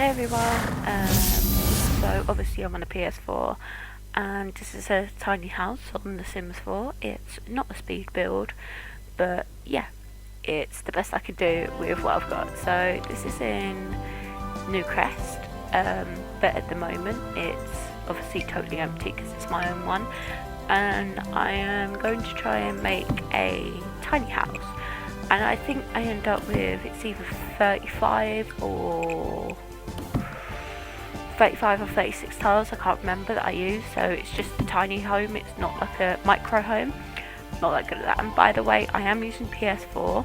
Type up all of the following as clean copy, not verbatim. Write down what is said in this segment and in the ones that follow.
Hey everyone, so obviously I'm on a PS4 and this is a tiny house on the Sims 4. It's not a speed build, but yeah, it's the best I can do with what I've got. So this is in New Crest, but at the moment it's obviously totally empty because it's my own one, and I am going to try and make a tiny house. And I think I end up with, it's either 35 or 36 tiles, I can't remember, that I use. So it's just a tiny home, it's not like a micro home. I'm not that good at that. And by the way, I am using PS4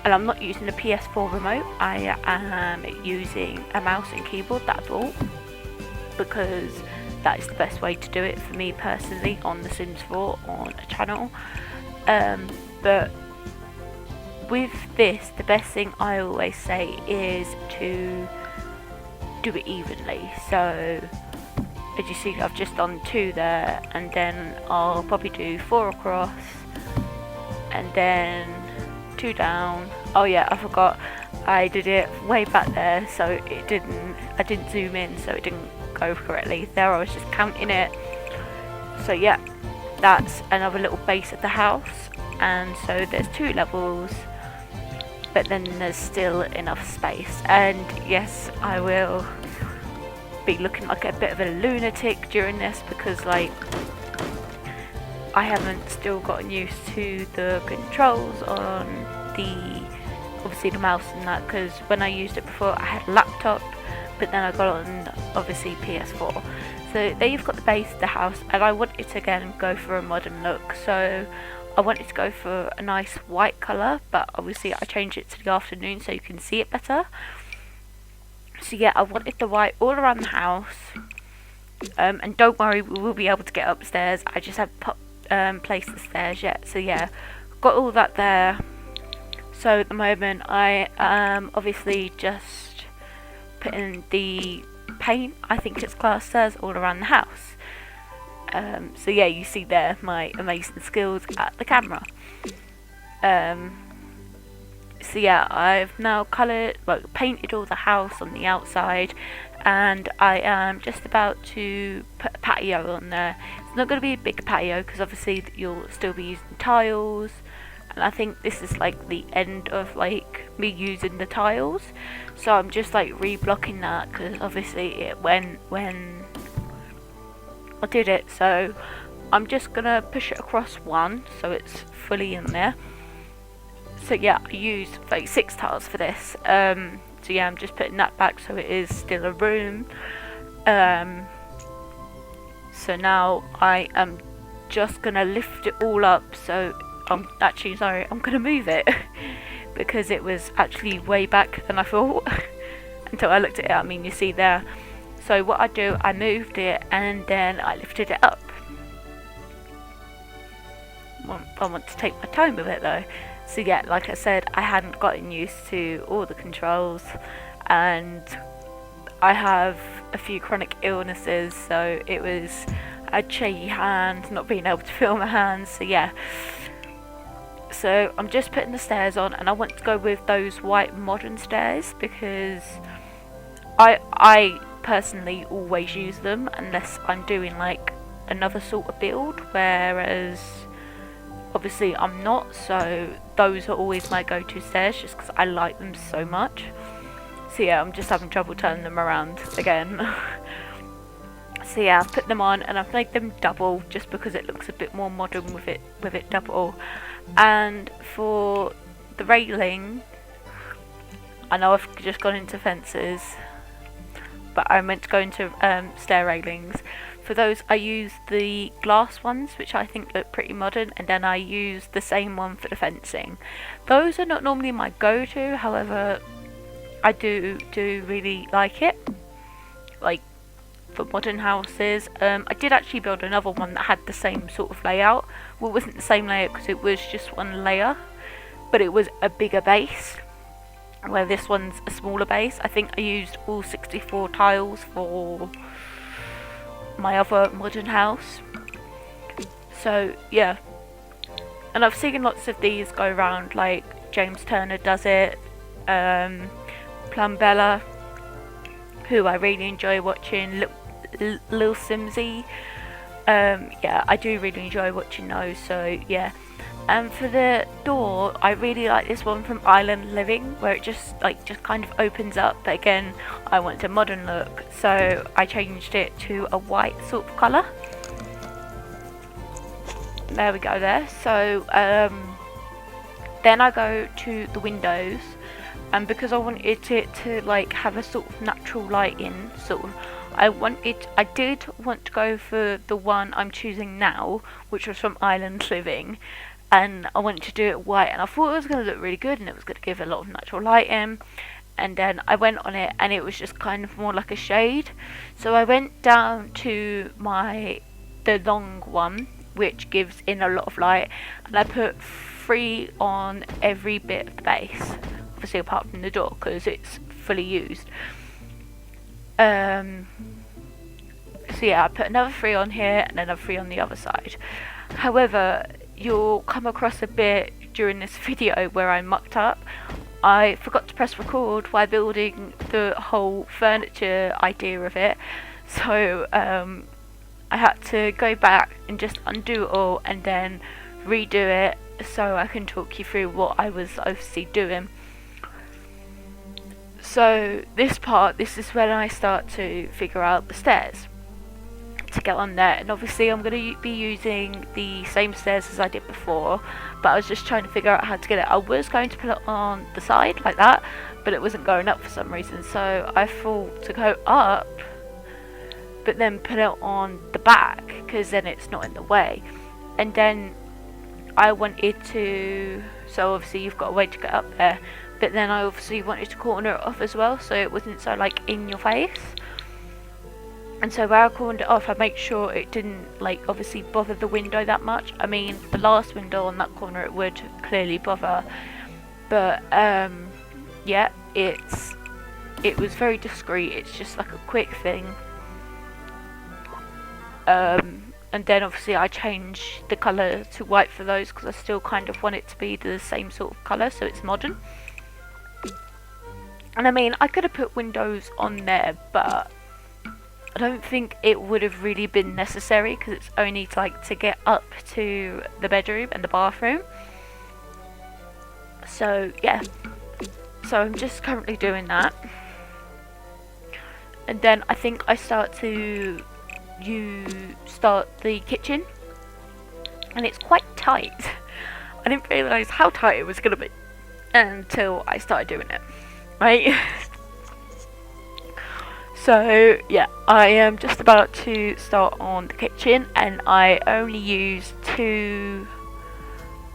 and I'm not using a PS4 remote. I am using a mouse and keyboard that I bought because that is the best way to do it for me personally on the Sims 4 on a channel. But with this, the best thing I always say is to do it evenly. So as you see, I've just done 2 there, and then I'll probably do 4 across and then 2 down. Oh yeah, I forgot, I did it way back there, so I didn't zoom in, so it didn't go correctly. There I was just counting it. So yeah, that's another little base of the house, and so there's 2 levels, but then there's still enough space. And yes, I will be looking like a bit of a lunatic during this because like I haven't still gotten used to the controls on the, obviously the mouse and that, because when I used it before I had a laptop, but then I got on obviously PS4. So there you've got the base of the house, and I wanted to again go for a modern look, so I wanted to go for a nice white colour, but obviously I changed it to the afternoon so you can see it better. So yeah, I wanted the white all around the house, and don't worry, we will be able to get upstairs. I just haven't placed the stairs yet. So yeah, got all that there. So at the moment I am obviously just putting the paint, I think it's classed as, all around the house. So yeah, you see there my amazing skills at the camera. So yeah, I've now painted all the house on the outside, and I am just about to put a patio on there. It's not going to be a big patio because obviously you'll still be using tiles, and I think this is like the end of like me using the tiles, so I'm just like reblocking that because obviously it went when I did it. So I'm just gonna push it across one so it's fully in there. So yeah, I used like 6 tiles for this. So yeah, I'm just putting that back so it is still a room. So now I am just gonna lift it all up. So I'm actually sorry, I'm gonna move it because it was actually way back than I thought until I looked at it. I mean, you see there. So what I do, I moved it and then I lifted it up. I want to take my time with it though. So yeah, like I said, I hadn't gotten used to all the controls, and I have a few chronic illnesses, so it was a shaky hand, not being able to feel my hands. So yeah, so I'm just putting the stairs on, and I want to go with those white modern stairs because I personally always use them unless I'm doing like another sort of build, whereas obviously I'm not, so those are always my go-to stairs just because I like them so much. So yeah, I'm just having trouble turning them around again. So yeah, I've put them on and I've made them double just because it looks a bit more modern with it double. And for the railing, I know I've just gone into fences, but I meant to go into stair railings. For those, I used the glass ones, which I think look pretty modern, and then I used the same one for the fencing. Those are not normally my go-to, however, I do really like it, like for modern houses. I did actually build another one that had the same sort of layout. Well, it wasn't the same layout because it was just one layer, but it was a bigger base, where this one's a smaller base. I think I used all 64 tiles for my other modern house. So yeah, and I've seen lots of these go around, like James Turner does it, Plumbella who I really enjoy watching, Lil Simsy. Yeah, I do really enjoy watching those, so yeah. And for the door, I really like this one from Island Living, where it just kind of opens up, but again, I want a modern look, so I changed it to a white sort of colour. There we go there. So then I go to the windows, and because I wanted it to like have a sort of natural light in, sort of, I did want to go for the one I'm choosing now, which was from Island Living, and I wanted to do it white, and I thought it was going to look really good and it was going to give a lot of natural light in. And then I went on it and it was just kind of more like a shade, so I went down to the long one, which gives in a lot of light, and I put 3 on every bit of the base, obviously apart from the door because it's fully used. So yeah, I put another 3 on here and another 3 on the other side. However, you'll come across a bit during this video where I mucked up. I forgot to press record while building the whole furniture idea of it, so I had to go back and just undo it all and then redo it so I can talk you through what I was obviously doing. So this is when I start to figure out the stairs to get on there, and obviously I'm going to be using the same stairs as I did before, but I was just trying to figure out how to get it. I was going to put it on the side like that, but it wasn't going up for some reason, so I thought to go up but then put it on the back because then it's not in the way. And then I wanted to, so obviously you've got a way to get up there, but then I obviously wanted to corner it off as well so it wasn't so like in your face. And so where I cornered it off, I make sure it didn't like obviously bother the window that much. I mean, the last window on that corner it would clearly bother, but yeah, it was very discreet. It's just like a quick thing. And then obviously I changed the colour to white for those because I still kind of want it to be the same sort of colour, so it's modern. And I mean, I could have put windows on there, but I don't think it would have really been necessary because it's only to get up to the bedroom and the bathroom. So yeah, so I'm just currently doing that, and then I think I start the kitchen, and it's quite tight. I didn't realise how tight it was going to be until I started doing it, right? So yeah, I am just about to start on the kitchen, and I only use 2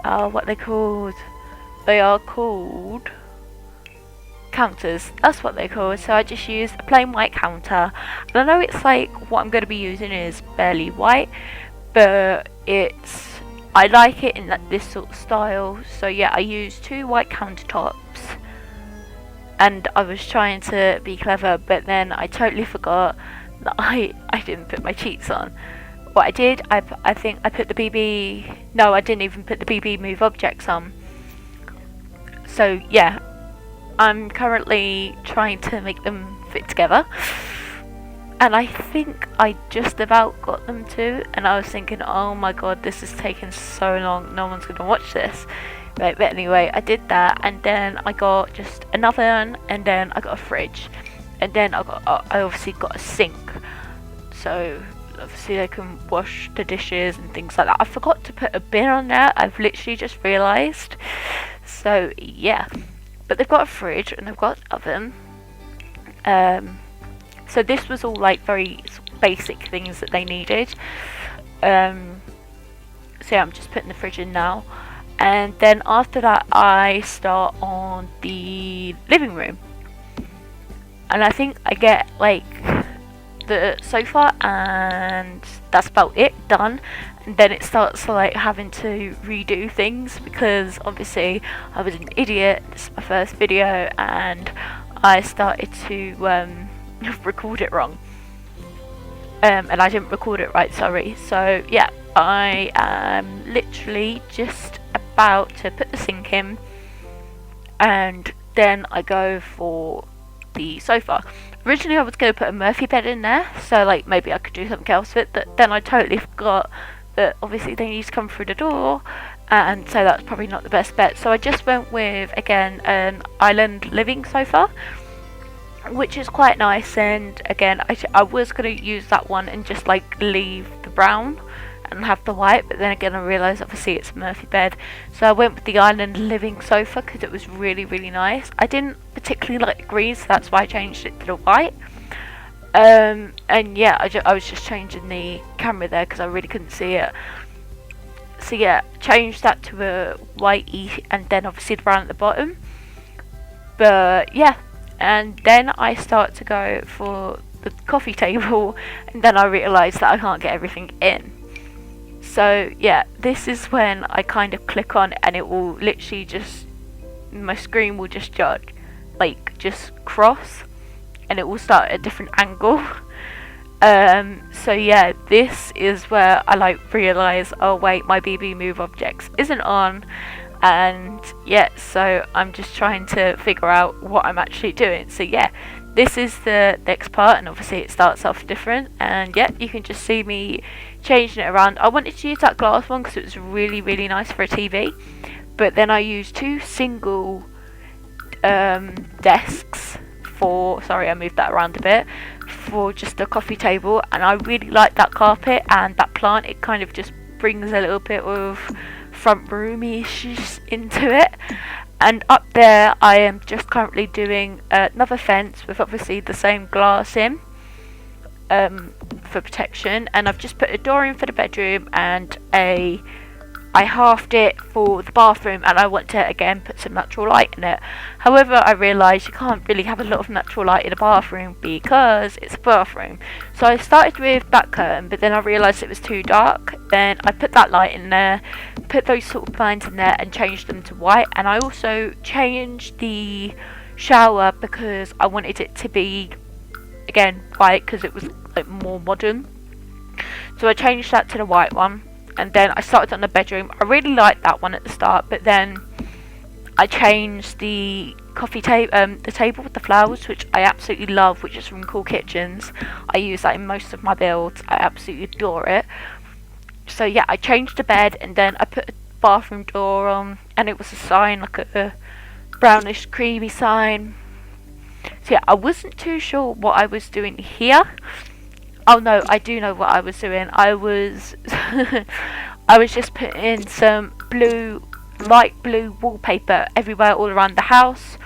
what they called, they are called counters, that's what they're called. So I just used a plain white counter, and I know it's like what I'm going to be using is barely white, but I like it in like this sort of style. So yeah, I used 2 white countertops, and I was trying to be clever, but then I totally forgot that I didn't put my cheats on. What I did, I think I put the BB, no, I didn't even put the BB move objects on. So yeah, I'm currently trying to make them fit together, and I think I just about got them to, and I was thinking, oh my god, this is taking so long, no one's going to watch this. Right, but anyway, I did that, and then I got just an oven, and then I got a fridge, and then I obviously got a sink, so obviously I can wash the dishes and things like that. I forgot to put a bin on there, I've literally just realised. So yeah, but they've got a fridge and they've got an oven. So this was all like very basic things that they needed. So yeah, I'm just putting the fridge in now, and then after that I start on the living room, and I think I get like the sofa, and that's about it done. And then it starts like having to redo things because obviously I was an idiot. This is my first video and I started to record it wrong, and I didn't record it right, sorry. So yeah, I am literally just about to put the sink in, and then I go for the sofa. Originally I was going to put a Murphy bed in there, so like maybe I could do something else with it, but then I totally forgot that obviously they need to come through the door, and so that's probably not the best bet. So I just went with, again, an island living sofa, which is quite nice. And again, I was going to use that one and just like leave the brown and have the white, but then again I realised obviously it's a Murphy bed, so I went with the island living sofa because it was really, really nice. I didn't particularly like the green, so that's why I changed it to the white. And yeah, I was just changing the camera there because I really couldn't see it. So yeah, changed that to a whitey, and then obviously the brown at the bottom. But yeah, and then I start to go for the coffee table, and then I realised that I can't get everything in. So yeah, this is when I kind of click on, and it will literally just, my screen will just just cross, and it will start at a different angle. So yeah, this is where I like realise, oh wait, my BB Move Objects isn't on, and yeah, so I'm just trying to figure out what I'm actually doing. So yeah, this is the next part, and obviously it starts off different, and yeah, you can just see me changing it around. I wanted to use that glass one because it was really, really nice for a TV, but then I used two single desks for, sorry, I moved that around a bit, for just a coffee table, and I really like that carpet and that plant. It kind of just brings a little bit of front room-ish into it. And up there I am just currently doing another fence with obviously the same glass in for protection, and I've just put a door in for the bedroom, and I halved it for the bathroom, and I want to again put some natural light in it. However, I realised you can't really have a lot of natural light in a bathroom because it's a bathroom. So I started with that curtain, but then I realised it was too dark. Then I put that light in there, put those sort of blinds in there, and changed them to white. And I also changed the shower because I wanted it to be, again, white because it was like more modern. So I changed that to the white one. And then I started on the bedroom. I really liked that one at the start, but then I changed the coffee table, the table with the flowers, which I absolutely love, which is from Cool Kitchens. I use that in most of my builds. I absolutely adore it. So yeah, I changed the bed, and then I put a bathroom door on, and it was a sign, like a brownish creamy sign. So yeah, I wasn't too sure what I was doing here. Oh no, I do know what I was doing. I was I was just putting some light blue wallpaper everywhere all around the house.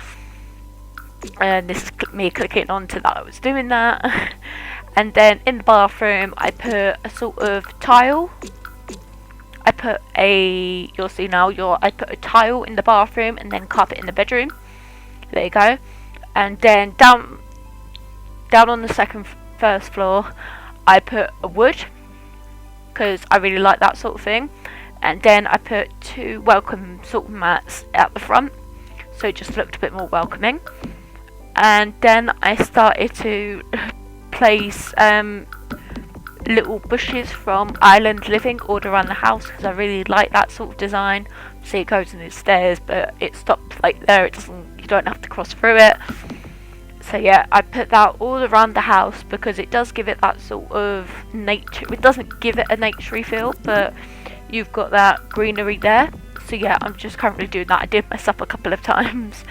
And this is me clicking onto that I was doing that. And then in the bathroom I put a sort of tile. You'll see now, I put a tile in the bathroom and then carpet in the bedroom. There you go. And then down on the first floor I put a wood because I really like that sort of thing, and then I put two welcome sort of mats at the front, so it just looked a bit more welcoming. And then I started to place little bushes from Island Living all around the house because I really like that sort of design. See, it goes in the stairs, but it stops like there. You don't have to cross through it. So yeah, I put that all around the house because it does give it that sort of nature. It doesn't give it a naturey feel, but you've got that greenery there. So yeah, I'm just currently doing that. I did mess up a couple of times.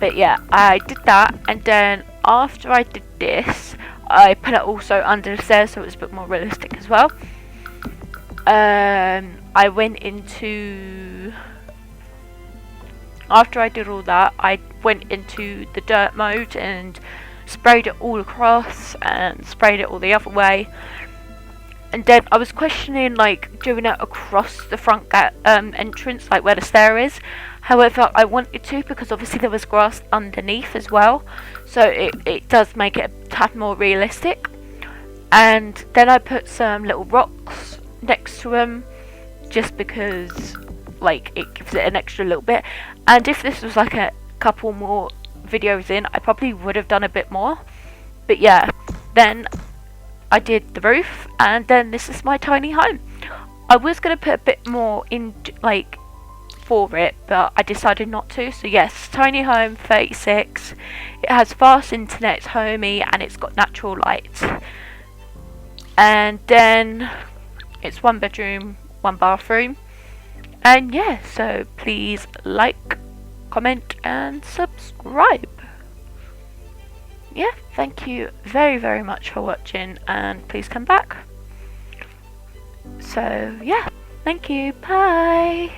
But yeah, I did that, and then after I did this, I put it also under the stairs so it was a bit more realistic as well. I went into... After I did all that, I went into the dirt mode and sprayed it all across and sprayed it all the other way. And then I was questioning like doing it across the front entrance, like where the stair is. However, I wanted to because obviously there was grass underneath as well, so it does make it a tad more realistic. And then I put some little rocks next to them just because like it gives it an extra little bit. And if this was like a couple more videos in, I probably would have done a bit more. But yeah, then I did the roof, and then this is my tiny home. I was going to put a bit more in, like for it, but I decided not to. So yes, tiny home 36. It has fast internet, it's homey, and it's got natural light. And then it's 1 bedroom, 1 bathroom. And yeah, so please like, comment and subscribe. Yeah, thank you very, very much for watching, and please come back. So yeah, thank you, bye.